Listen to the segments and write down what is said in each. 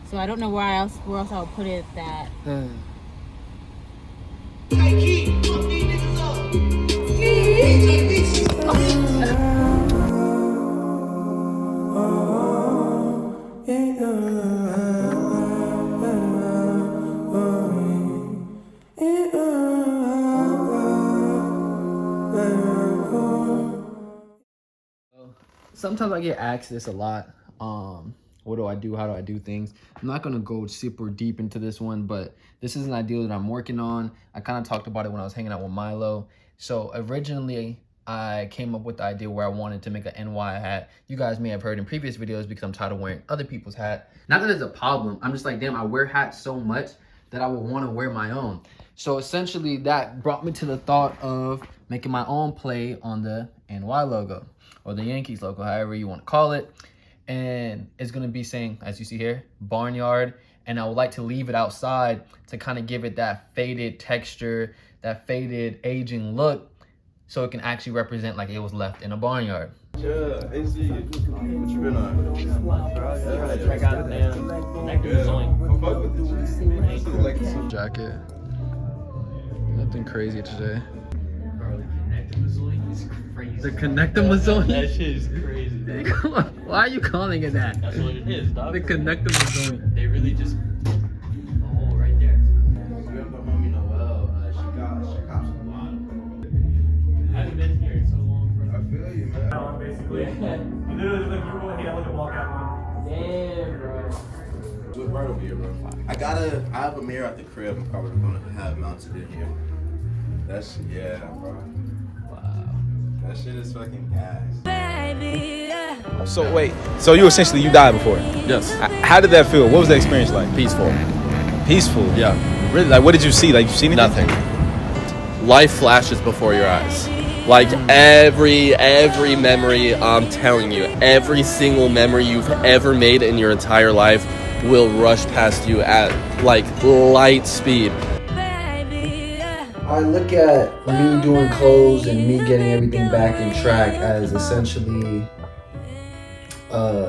So I don't know where else I would put it that. Sometimes I get asked this a lot. What do I do? How do I do things? I'm not gonna go super deep into this one, but this is an idea that I'm working on. I kind of talked about it when I was hanging out with Milo. So originally, I came up with the idea where I wanted to make an NY hat. You guys may have heard in previous videos because I'm tired of wearing other people's hat. Not that it's a problem. I'm just like, damn, I wear hats so much that I would want to wear my own. So essentially, that brought me to the thought of making my own play on the NY logo, or the Yankees logo, however you want to call it. And it's going to be saying, as you see here, Barnyard. And I would like to leave it outside to kind of give it that faded texture, that faded aging look, so it can actually represent like it was left in a barnyard. Yeah, AZ, what you been on? Check out the jacket. Nothing crazy today. The Connector-Mazzoni? That shit is crazy. Why are you calling it that? That's what it is, dog. The Connector-Mazzoni. They really just a hole right there. I haven't been here in so long, bro. I feel you, man. Basically, you literally look at the walkout one. Damn, bro. What part of here, bro? I have a mirror at the crib. I'm probably gonna have mounted in here. That's, yeah, bro. Wow. That shit is fucking gas. So wait, so you died before? Yes. How did that feel? What was the experience like? Peaceful. Peaceful. Yeah. Really? Like, what did you see? Like, you seen anything? Nothing. Life flashes before your eyes. Like every memory, I'm telling you, every single memory you've ever made in your entire life will rush past you at like light speed. I look at me doing clothes and me getting everything back in track as essentially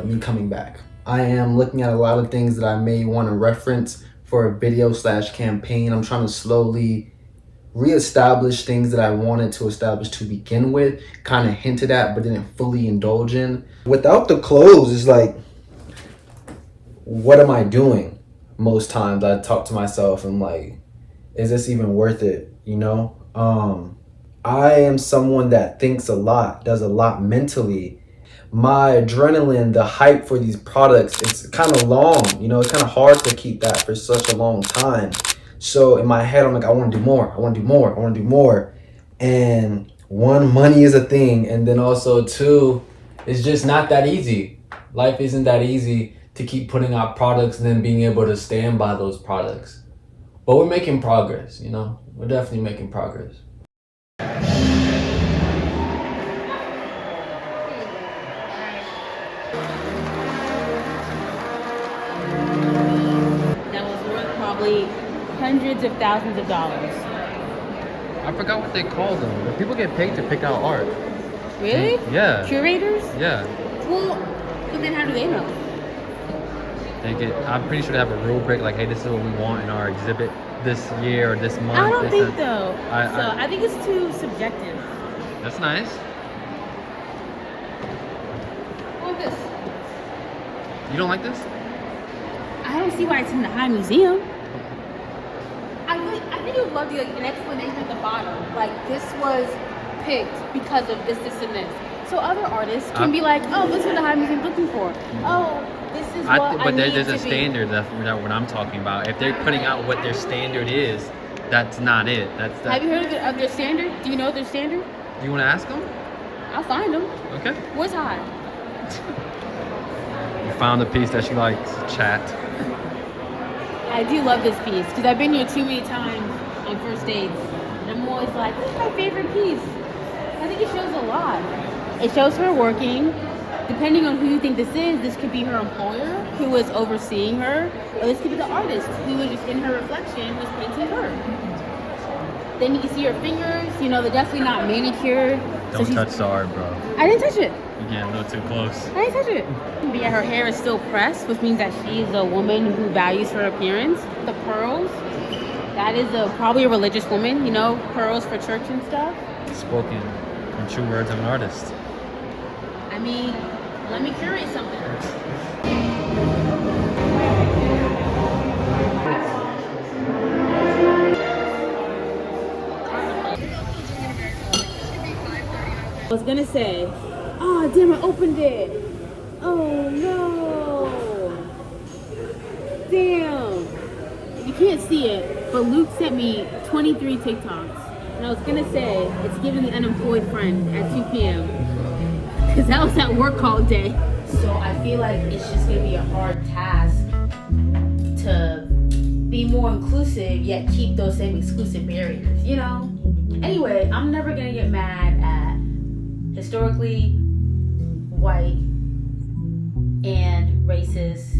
me coming back. I am looking at a lot of things that I may want to reference for a video / campaign. I'm trying to slowly reestablish things that I wanted to establish to begin with, kind of hinted at but didn't fully indulge in. Without the clothes, it's like, what am I doing? Most times I talk to myself and I'm like, is this even worth it? You know, I am someone that thinks a lot, does a lot mentally. My adrenaline, the hype for these products, it's kind of long, you know, it's kind of hard to keep that for such a long time. So in my head, I'm like, I want to do more, I want to do more, I want to do more. And one, money is a thing. And then also two, it's just not that easy. Life isn't that easy to keep putting out products and then being able to stand by those products. But we're making progress, you know? We're definitely making progress. That was worth probably hundreds of thousands of dollars. I forgot what they call them, but people get paid to pick out art. Really? Yeah. Curators? Yeah. Well, but then how do they know? I'm pretty sure they have a rubric, like, hey, this is what we want in our exhibit this year or this month. I don't think though. I think it's too subjective. That's nice. What is this? You don't like this? I don't see why it's in the High Museum. I think you would love to like an explanation at the bottom. Like this was picked because of this, and this. So other artists can be like, oh, this is what the High Museum's looking for. Oh, this is what I but need there's to a standard that what I'm talking about. If they're putting out what their standard is, that's not it. That's that. Have you heard of their standard? Do you know their standard? Do you want to ask them? I'll find them. Okay. What's high? You found a piece that she likes. Chat. I do love this piece because I've been here too many times on first dates. And I'm always like, this is my favorite piece. I think it shows a lot. It shows her working. Depending on who you think this could be her employer who was overseeing her, or this could be the artist who was just in her reflection was painting her. Then you can see her fingers, you know, they're definitely not manicured. Don't touch the art, bro. I didn't touch it. You're getting a little too close. I ain't touch it. But yeah, her hair is still pressed, which means that she is a woman who values her appearance. The pearls, that is probably a religious woman, you know, pearls for church and stuff. Spoken in true words of an artist. I mean, let me curate something. I was gonna say, oh damn, I opened it. Oh no. Damn. You can't see it, but Luke sent me 23 TikToks. And I was gonna say, it's giving the unemployed friend at 2 p.m. Because I was at work all day. So I feel like it's just gonna be a hard task to be more inclusive, yet keep those same exclusive barriers, you know? Anyway, I'm never gonna get mad at historically white and racist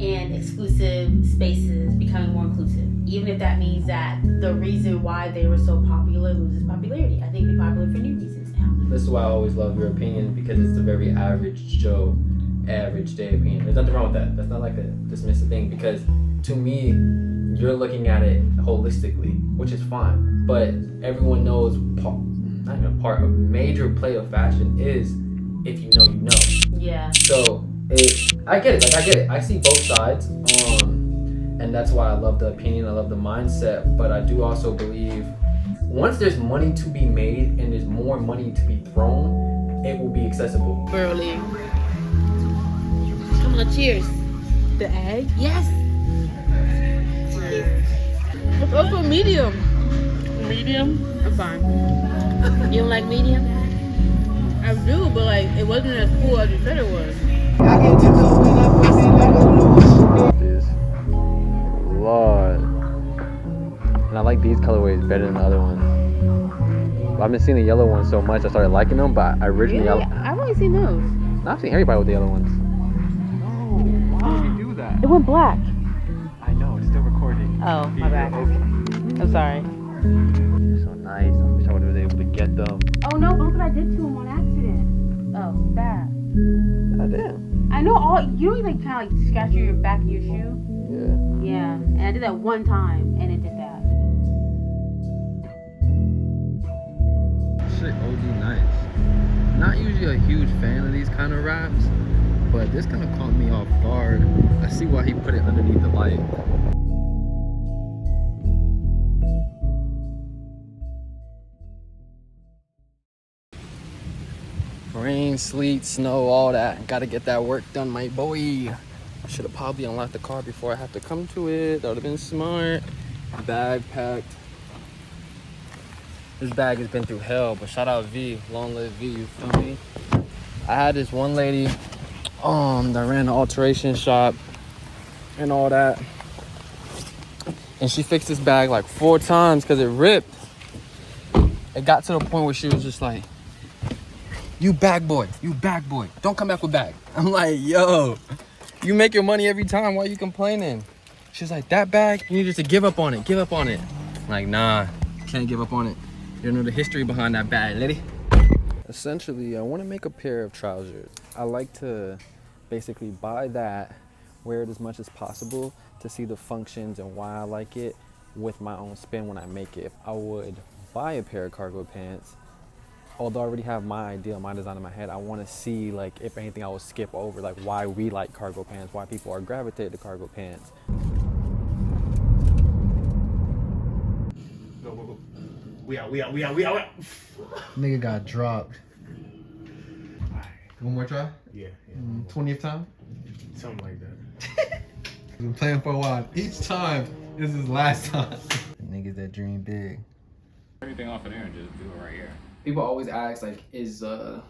and exclusive spaces becoming more inclusive, even if that means that the reason why they were so popular loses popularity. I think they're popular for new reasons now. This is why I always love your opinion, because it's a very average Joe, average day opinion. There's nothing wrong with that. That's not like a dismissive thing, because to me, you're looking at it holistically, which is fine. But everyone knows a major play of fashion is if you know, you know. Yeah. So I get it. I get it. I see both sides. And that's why I love the opinion. I love the mindset. But I do also believe once there's money to be made and there's more money to be thrown, it will be accessible. Burly. Come on, cheers. The egg? Yes. It's also medium. Medium? I'm fine. You don't like medium? I do, but like it wasn't as cool as you said it was. Lord. And I like these colorways better than the other ones. I've been seeing the yellow ones so much I started liking them, but originally Really? I've only seen those. I've seen everybody with the yellow ones. No, why would you do that? It went black. I know, it's still recording. Oh, my bad. I'm sorry. They're so nice. I wish I would have been able to get them. Oh no, look what I did to him on accident. Oh, that. God damn. I know all you know, you like kind of like scratch your back of your shoe. Yeah. Yeah, and I did that one time, and it did that. Shit, OD nice. Not usually a huge fan of these kind of wraps, but this kind of caught me off guard. I see why he put it underneath the light. Rain, sleet, snow, all that. Gotta get that work done, my boy. I should have probably unlocked the car before I have to come to it. That would have been smart. Bag packed. This bag has been through hell, but shout out V. Long live V, you feel me? I had this one lady that ran an alteration shop and all that. And she fixed this bag like 4 times because it ripped. It got to the point where she was just like, you bag boy, don't come back with bag. I'm like, yo, you make your money every time, why are you complaining? She's like, that bag, you need just to give up on it. I'm like, nah, can't give up on it. You don't know the history behind that bag, lady. Essentially, I want to make a pair of trousers. I like to basically buy that, wear it as much as possible to see the functions and why I like it with my own spin when I make it. If I would buy a pair of cargo pants, although I already have my idea, my design in my head, I want to see, like, if anything I will skip over, like why we like cargo pants, why people are gravitated to cargo pants. Go. We out. Nigga got dropped. One more try? Yeah. 20th time? Something like that. Been playing for a while. Each time, this is last time. Niggas that dream big. Everything off of there and just do it right here. People always ask, like, is how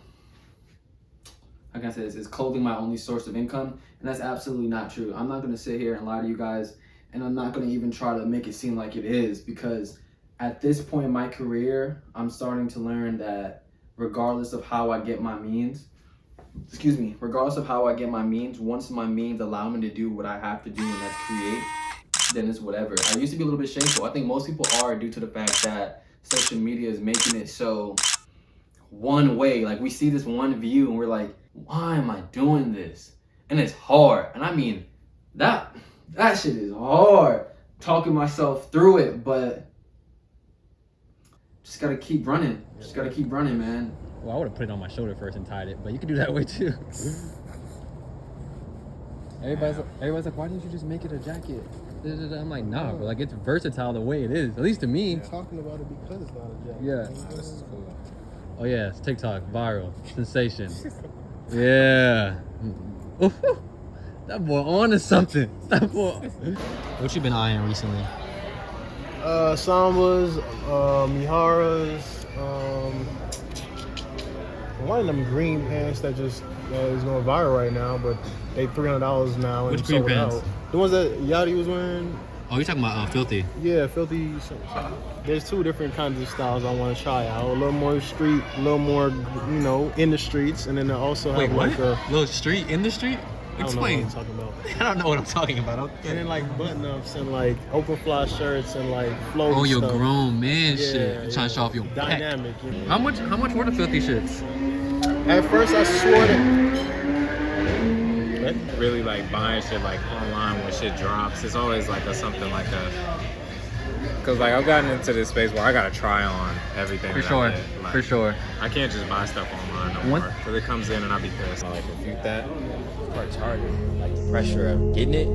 can I say this? Is clothing my only source of income? And that's absolutely not true. I'm not gonna sit here and lie to you guys, and I'm not gonna even try to make it seem like it is, because at this point in my career, I'm starting to learn that regardless of how I get my means, once my means allow me to do what I have to do, and that's create, then it's whatever. I used to be a little bit shameful. I think most people are, due to the fact that social media is making it so one way. Like we see this one view and we're like, why am I doing this? And it's hard. And I mean, that shit is hard. Talking myself through it, but just gotta keep running. Just gotta keep running, man. Well, I would have put it on my shoulder first and tied it, but you could do that way too. Everybody's like, why didn't you just make it a jacket? I'm like, nah, but like it's versatile the way it is, at least to me. You're talking about it because it's not a jacket. Yeah. This is cool. Oh yeah, it's TikTok, viral, sensation. Yeah. That boy on to something. That boy. What you been eyeing recently? Sambas, Miharas, one of them green pants that just is going viral right now, but they $300 now. Which and green sold pants? out. The ones that Yachty was wearing. Oh, you're talking about Filthy. Yeah, Filthy. There's two different kinds of styles I want to try out. A little more street, a little more, you know, in the streets, and then they also have like a Little street in the street? Explain. I don't know what I'm talking about. I don't know what I'm talking about. Okay. And then like button-ups and like open fly shirts and like flowy Oh, your stuff. grown man Yeah, shit. You're trying to show off your back. dynamic. You know? How much were the Filthy shits? At first I swore that. Really like buying shit like online when shit drops. It's always like something like cause like I've gotten into this space where I gotta try on everything. For that sure. I get. Like, For sure. I can't just buy stuff online no One- more. Cause it comes in and I'll be pissed. Like refute that part's harder. Like the pressure of getting it,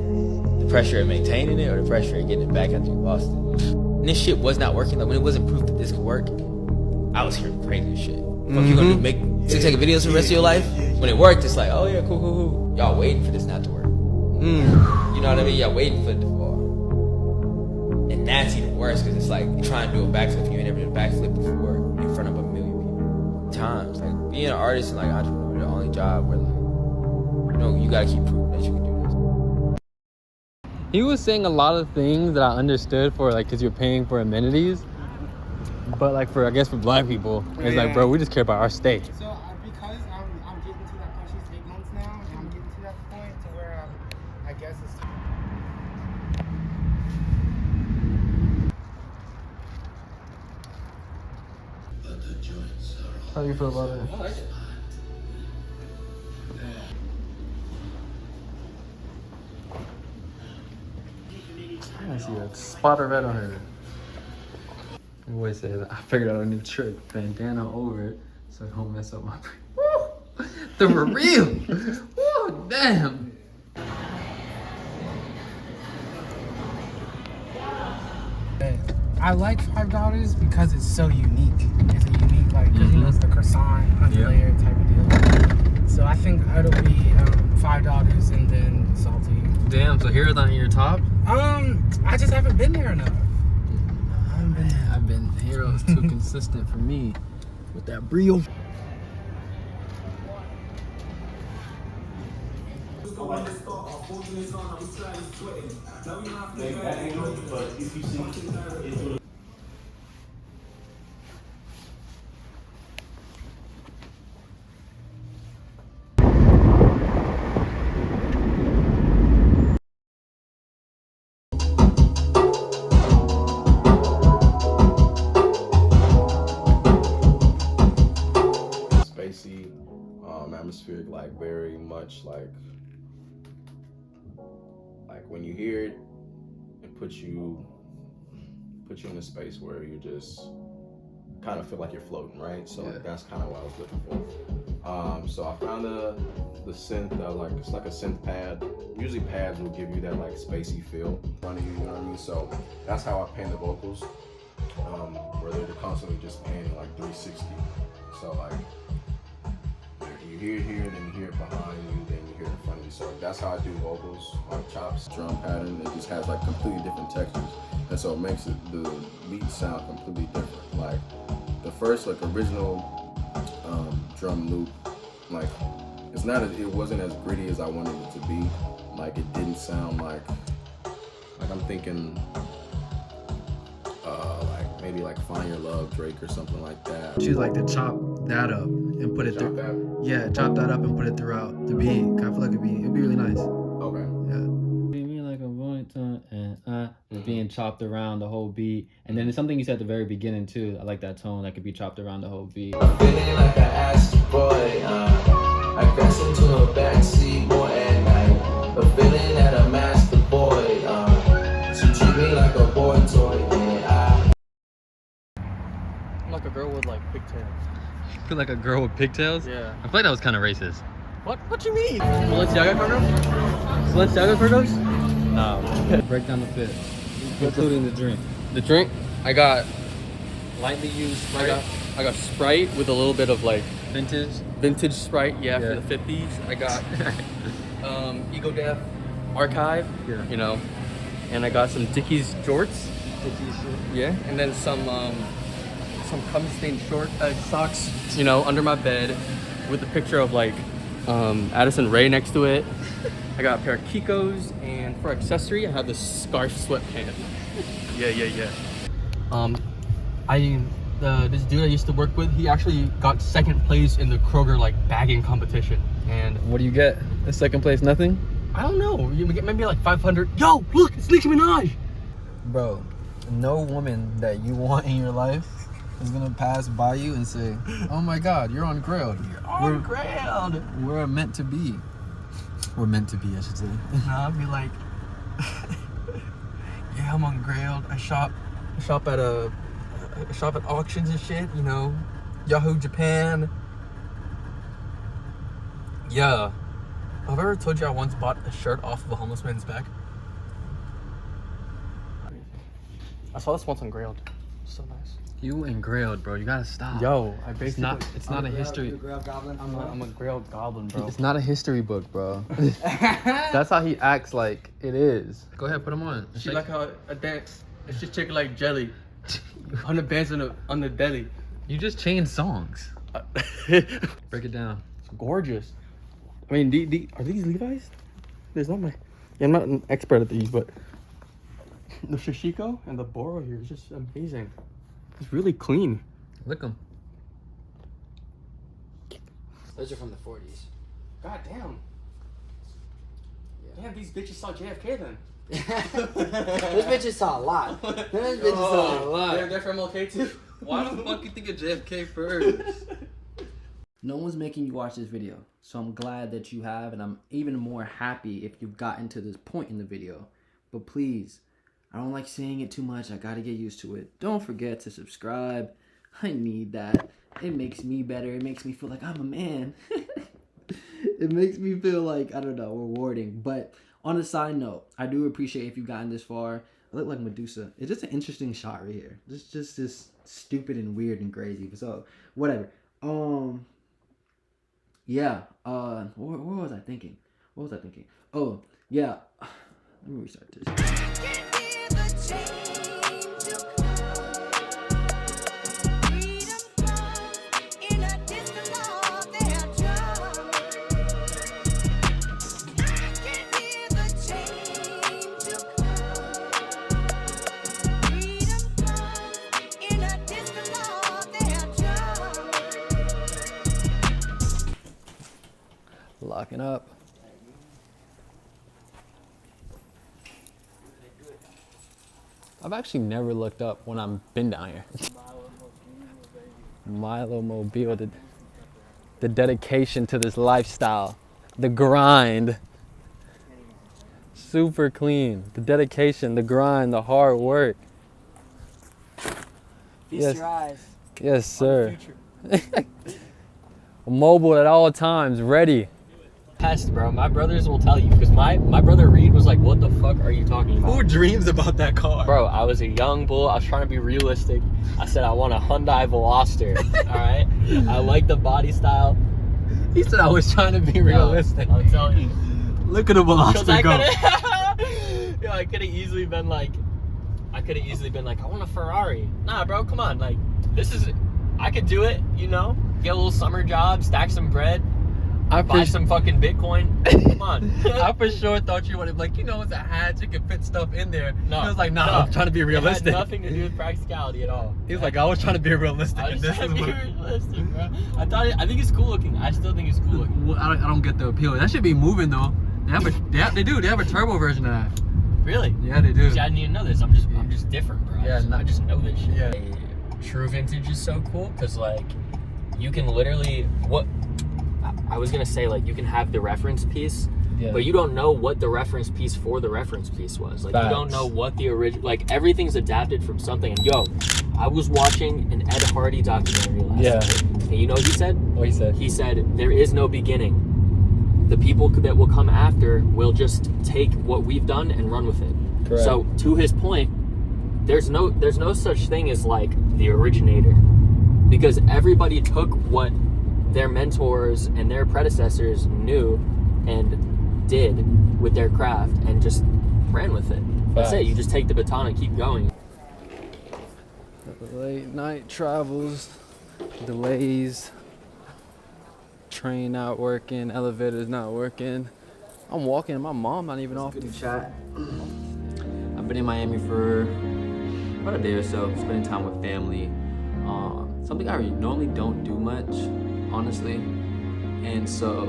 the pressure of maintaining it, or the pressure of getting it back after you lost it. And this shit was not working. Like when it wasn't proof that this could work, I was hearing crazy shit. Fuck you gonna do, make 6 second videos for the rest of your life? When it worked, it's like, oh yeah, cool. Y'all waiting for this not to work. You know what I mean? Y'all waiting for it to fall. And that's even worse because it's like you're trying to do a backflip and you ain't never did a backflip before in front of a million people. Times like being an artist and like entrepreneur, the only job where like, you know, you gotta keep proving that you can do this. He was saying a lot of things that I understood for like, cause you're paying for amenities. But like for, I guess for black people, it's like, bro, we just care about our state. So because I'm getting to that point, she's 8 months now, and I'm getting to that point to where I guess it's. How do you feel about it? I like it. I see a spot of red on her. My boy says, I figured out a new trick. Bandana over it so it don't mess up my brain. Woo! The for real! Woo! Damn! I like $5 because it's so unique. It's a unique, like, because you know it's the croissant, underlayer type of deal. So I think it'll be $5 and then salty. Damn, so here's on your top? I just haven't been there enough. I've been Heroes too consistent for me with that brio. Spacey, atmospheric, like very much like when you hear it, it puts you in a space where you just kind of feel like you're floating, right? So like, that's kind of what I was looking for. So I found the synth, like it's like a synth pad. Usually pads will give you that like spacey feel in front of you, you know what I mean? So that's how I pan the vocals, where they're constantly just panning like 360. So like you hear it here, then you hear it behind you, then you hear it in front of you. So that's how I do vocals, like chops, drum pattern. It just has like completely different textures. And so it makes the beat sound completely different. Like the first like original drum loop, like it wasn't as gritty as I wanted it to be. Like it didn't sound like I'm thinking like maybe like Find Your Love, Drake or something like that. She's like to chop that up and put it Chop through. that? Yeah, chop that up and put it throughout the beat. I feel like it'd be really nice. Okay. Yeah. Treat me like a boy, and being chopped around the whole beat. And then it's something you said at the very beginning too. I like that tone that could be chopped around the whole beat. I'm feeling like I asked you, boy. I press into a backseat more at night. The feeling that I'm asked the boy. She treat me like a boy toy. Yeah, I'm like a girl with like pigtails. You feel like a girl with pigtails? Yeah. I feel like that was kind of racist. What you mean? Balenciaga Cardos? Balenciaga Cardos? No. Break down the fit, including the drink. The drink, I got Lightly used Sprite. I got Sprite with a little bit of like Vintage. Sprite, for the 50s. I got Ego Def Archive, you know, and I got some Dickies jorts. Yeah, and then some cum stained socks, you know, under my bed with a picture of like Addison Rae next to it. I got a pair of Kikos, and for accessory, I have this scarf sweatpants. Yeah. This dude I used to work with, he actually got second place in the Kroger like bagging competition. And What do you get? The second place, nothing? I don't know, you get maybe like 500. Yo, look, it's Nicki Minaj. Bro, no woman that you want in your life is gonna pass by you and say, "Oh my God, you're on Grilled." We're Grilled. We're meant to be. We're meant to be, I should say. Nah, I'd be like, yeah, I'm on Grilled. I shop at auctions and shit, you know, Yahoo Japan. Yeah. Have I ever told you I once bought a shirt off of a homeless man's back? I saw this once on Grilled. So nice. You and Grilled, bro. You gotta stop. Yo, I basically... It's not a history. I'm a Grilled goblin, bro. It's not a history book, bro. That's how he acts like it is. Go ahead, put him on. She like how I dance. It's just chicken like jelly. On the bands on the deli. You just changed songs. Break it down. It's gorgeous. I mean, are these Levi's? There's not my... Yeah, I'm not an expert at these, but the Shishiko and the Boro here is just amazing. It's really clean. Lick them. Those are from the 40s. God damn. Damn, these bitches saw JFK then. Those bitches saw a lot. Those bitches saw a lot. They're from MLK too. Why the fuck you think of JFK first? No one's making you watch this video, so I'm glad that you have, and I'm even more happy if you've gotten to this point in the video. But please, I don't like saying it too much. I gotta get used to it. Don't forget to subscribe. I need that. It makes me better. It makes me feel like I'm a man. It makes me feel like, I don't know, rewarding. But on a side note, I do appreciate if you've gotten this far. I look like Medusa. It's just an interesting shot right here. Just this stupid and weird and crazy. So, whatever. Yeah. What was I thinking? Oh, yeah. Let me restart this. Locking up. I've actually never looked up when I've been down here. Milo Mobile, the dedication to this lifestyle, the grind. Super clean. The dedication, the grind, the hard work. Feast your eyes. Yes, sir. Mobile at all times, ready. Pest, bro. My brothers will tell you, because my brother Reed was like, what the fuck are you talking about? Who dreams about that car? Bro, I was a young bull. I was trying to be realistic. I said I want a Hyundai Veloster. All right? I like the body style. He said I was trying to be realistic. I'm telling you. Look at the Veloster go. Yo, I could have easily been like, I want a Ferrari. Nah, bro, come on. Like, I could do it, you know? Get a little summer job, stack some bread. Buy some fucking Bitcoin. Come on. I for sure thought you wanted, like, you know, it's a hatch, you can fit stuff in there. No. He was like, nah, I'm trying to be realistic. It had nothing to do with practicality at all. He was like, I was trying to be realistic. I was trying to be realistic, bro. I think it's cool looking. I still think it's cool looking. Well, I don't get the appeal. That should be moving though. They have a turbo version of that. Really? Yeah, they do. See, I didn't even know this. I'm just different, bro. I just know this shit. Yeah. True vintage is so cool because like you can literally I was gonna say, like, you can have the reference piece, but you don't know what the reference piece for the reference piece was. Like, you don't know what the original, like, everything's adapted from something. And yo, I was watching an Ed Hardy documentary last night. And you know what he said? What he said? He said, there is no beginning. The people that will come after will just take what we've done and run with it. Correct. So, to his point, there's no such thing as, like, the originator. Because everybody took what their mentors and their predecessors knew and did with their craft and just ran with it. That's it. You just take the baton and keep going. Late night travels, delays, train not working, elevator's not working. I'm walking and my mom not even off the chat. I've been in Miami for about a day or so, spending time with family. Something I normally don't do much, honestly. And so,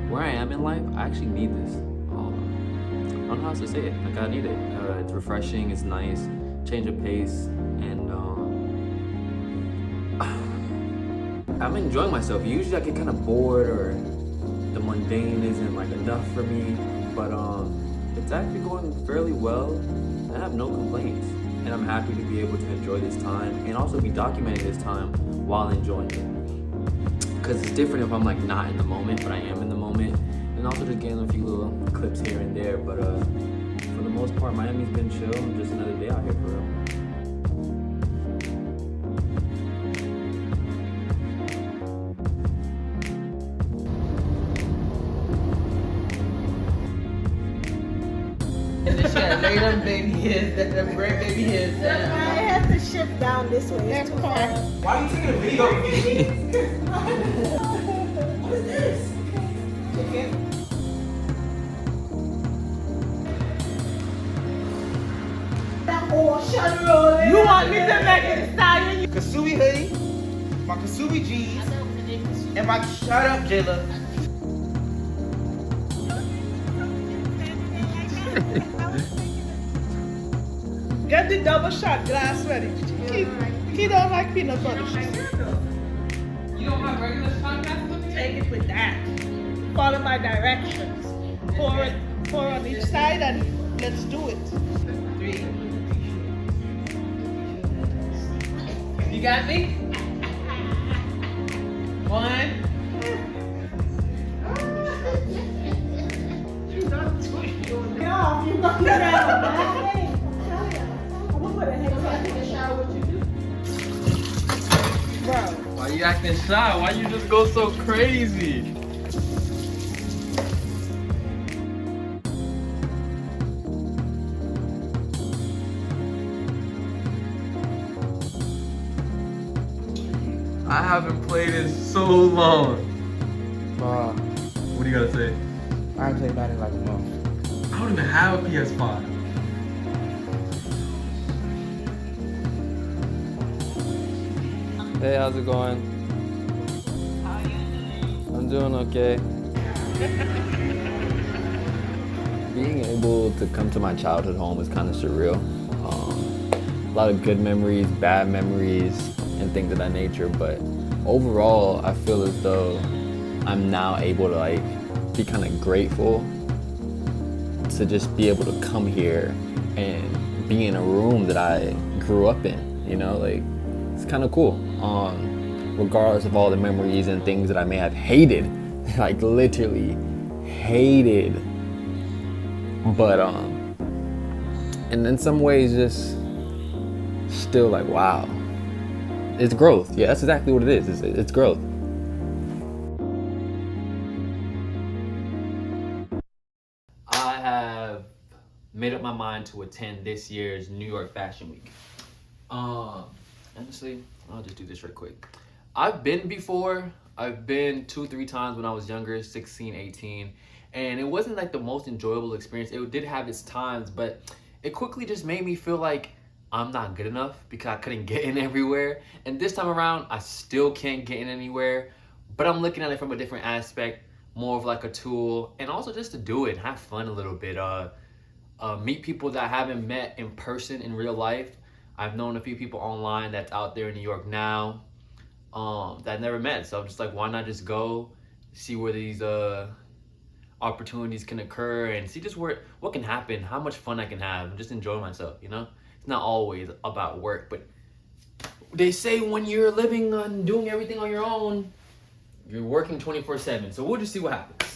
where I am in life, I actually need this. I don't know how else to say it. Like, I need it. It's refreshing, it's nice, change of pace, and I'm enjoying myself. Usually I get kind of bored or the mundane isn't like enough for me, but it's actually going fairly well. I have no complaints. And I'm happy to be able to enjoy this time and also be documenting this time while enjoying it. Because it's different if I'm like not in the moment, but I am in the moment. And also just getting a few little clips here and there. But for the most part, Miami's been chill. Just another day out here for real. Lay them baby hairs, them great baby hairs. I have to shift down this way. It's too far. Why are you taking a video of me? What is this? Chicken. You want me to make it style? Kasubi hoodie, my Kasubi jeans, and my shut up Jayla. Get the double shot glass ready. He don't like peanut butter. You don't have regular shot glass? Take it with that. Follow my directions. Pour on each side and let's do it. 3. You got me? 1. No, you got me. Why you acting shy? Why you just go so crazy? I haven't played in so long. What do you gotta say? I haven't played that in like a month. I don't even have a PS5. Hey, how's it going? I'm doing okay. Being able to come to my childhood home is kind of surreal. A lot of good memories, bad memories, and things of that nature. But overall, I feel as though I'm now able to like be kind of grateful to just be able to come here and be in a room that I grew up in. You know, like it's kind of cool. Regardless of all the memories and things that I may have hated, like literally hated, but and in some ways just still like, wow, it's growth. Yeah, that's exactly what it is. It's growth. I have made up my mind to attend this year's New York Fashion Week. Honestly, I'll just do this real quick. I've been before. I've been 2-3 times when I was younger, 16, 18. And it wasn't like the most enjoyable experience. It did have its times, but it quickly just made me feel like I'm not good enough because I couldn't get in everywhere. And this time around, I still can't get in anywhere, but I'm looking at it from a different aspect, more of like a tool, and also just to do it and have fun a little bit. meet people that I haven't met in person in real life. I've known a few people online that's out there in New York now that I never met. So I'm just like, why not just go see where these opportunities can occur and see just what can happen, how much fun I can have, and just enjoy myself, you know? It's not always about work, but they say when you're living and doing everything on your own, you're working 24/7. So we'll just see what happens.